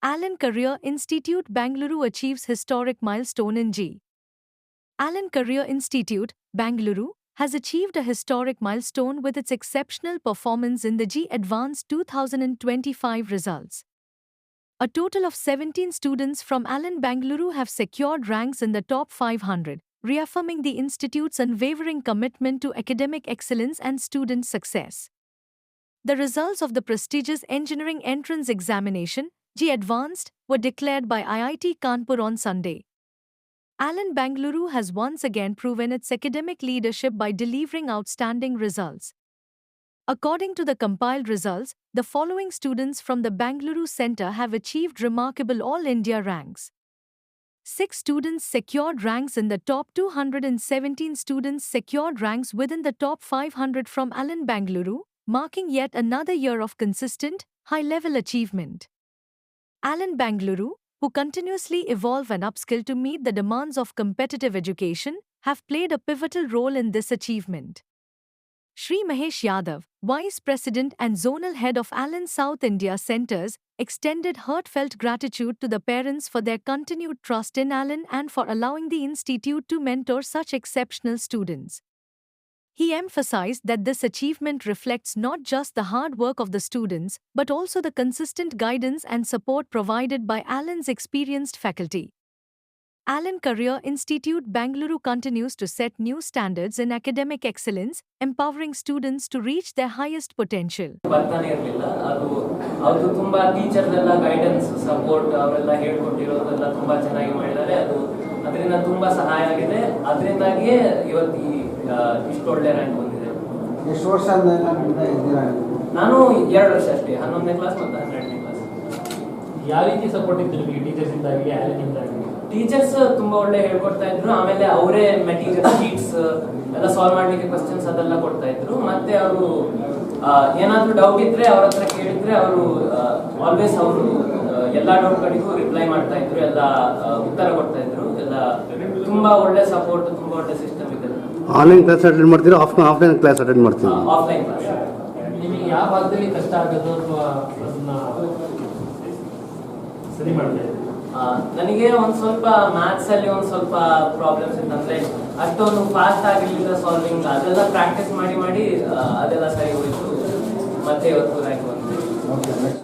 Allen Career Institute Bangalore achieves historic milestone in G. Allen Career Institute, Bangalore, has achieved a historic milestone with its exceptional performance in the G Advanced 2025 results. A total of 17 students from Allen Bangalore have secured ranks in the top 500, reaffirming the institute's unwavering commitment to academic excellence and student success. The results of the prestigious engineering entrance examination, G Advanced, were declared by IIT Kanpur on Sunday. Allen Bangalore has once again proven its academic leadership by delivering outstanding results. According to the compiled results, the following students from the Bangalore Center have achieved remarkable All India ranks. 6 students secured ranks in the top 200 and 17 students secured ranks within the top 500 from Allen Bangalore, marking yet another year of consistent, high-level achievement. Allen Bangalore, who continuously evolve and upskill to meet the demands of competitive education, have played a pivotal role in this achievement. Shri Mahesh Yadav, Vice President and Zonal Head of Allen South India Centers, extended heartfelt gratitude to the parents for their continued trust in Allen and for allowing the institute to mentor such exceptional students. He emphasized that this achievement reflects not just the hard work of the students, but also the consistent guidance and support provided by Allen's experienced faculty. Allen Career Institute Bangalore continues to set new standards in academic excellence, empowering students to reach their highest potential. ಬರ್ತಾನೆ ಇರಲಿಲ್ಲ ಅದು ತುಂಬಾ teachers ಎಲ್ಲ guidance support ಅವರೆಲ್ಲ ಹೇಳ್ಕೊಟ್ಟಿರೋದೆಲ್ಲ ತುಂಬಾ ಚೆನ್ನಾಗಿ ಮಾಡಿದ್ದಾರೆ ಅದರಿಂದ ತುಂಬಾ ಸಹಾಯ ಆಗಿದೆ ಅದರಿಂದಾಗಿಯೇ ಇವತ್ತು ಇಷ್ಟು ಒಳ್ಳೆ ರ್ಯಾಂಕ್ ಬಂದಿದೆ. ಎಷ್ಟು ವರ್ಷ ನಾನು 2 ವರ್ಷ ಅಷ್ಟೇ 11ನೇ ಕ್ಲಾಸ್ ಮತ್ತು 12ನೇ ಕ್ಲಾಸ್. ಯಾವ ರೀತಿ ಸಪೋರ್ಟ್ ಇತ್ತು ನಿಮಗೆ ಟೀಚರ್ಸ್ ಇಂದಾಗಿ ಆಲನಿಂದಾಗಿ? ಟೀಚರ್ಸ್ ತುಂಬಾ ಒಳ್ಳೆ ಹೇಳ್ಕೊಡ್ತಾ ಇದ್ರು. ಆಮೇಲೆ ಅವರೇ ಮೆಟೀರಿಯಲ್ ಶೀಟ್ಸ್ ಎಲ್ಲ ಸಾಲ್ವ್ ಮಾಡ್ಲಿಕ್ಕೆ ಕ್ವಶನ್ಸ್ ಅದೆಲ್ಲ ಕೊಡ್ತಾ ಇದ್ರು. ಮತ್ತೆ ಅವರು ಏನಾದ್ರೂ ಡೌಟ್ ಇದ್ರೆ ಅವ್ರ ಹತ್ರ ಕೇಳಿದ್ರೆ ಅವರು ಆಲ್ವೇಸ್ ಅವರು ಎಲ್ಲಾ ಡೌಟ್ಗಳಿಗೂ ರಿಪ್ಲೈ ಮಾಡ್ತಾ ಇದ್ರು, ಎಲ್ಲ ಉತ್ತರ ಕೊಡ್ತಾ ಇದ್ರು. ಎಲ್ಲ ತುಂಬಾ ಒಳ್ಳೆ ಸಪೋರ್ಟ್, ತುಂಬಾ ಒಳ್ಳೆ ಸಿಸ್ಟಮ್ ಇದೆ. ಆನ್ಲೈನ್ ಕ್ಲಾಸ್ ಅಟೆಂಡ್ ಮಾಡ್ತೀರಾ ಆಫ್ಲೈನ್ ಕ್ಲಾಸ್ ಅಟೆಂಡ್ ಮಾಡ್ತೀರಾ? Offline class. ನಿಮಗೆ ಯಾವ ಭಾಗದಲ್ಲಿ ಕಷ್ಟ ಆಗೋದು ಅಥವಾ ಅದನ್ನ ಸರಿ ಮಾಡ್ತಾ ನನಗೆ ಒಂದ್ ಸ್ವಲ್ಪ ಮ್ಯಾಥ್ಸ್ ಅಲ್ಲಿ ಒಂದ್ ಸ್ವಲ್ಪ ಪ್ರಾಬ್ಲಮ್ಸ್ ಇತ್ತಂದ್ರೆ ಅಷ್ಟೊಂದು ಫಾಸ್ಟ್ ಆಗಿರ್ಲಿಲ್ಲ ಸಾಲ್ವಿಂಗ್. ಅದೆಲ್ಲ ಪ್ರಾಕ್ಟೀಸ್ ಮಾಡಿ ಅದೆಲ್ಲ ಸರಿ ಹೋಯ್ತು. ಮತ್ತೆ ಇವತ್ತು ರ್ಯಾಂಕ್ ಬಂತು.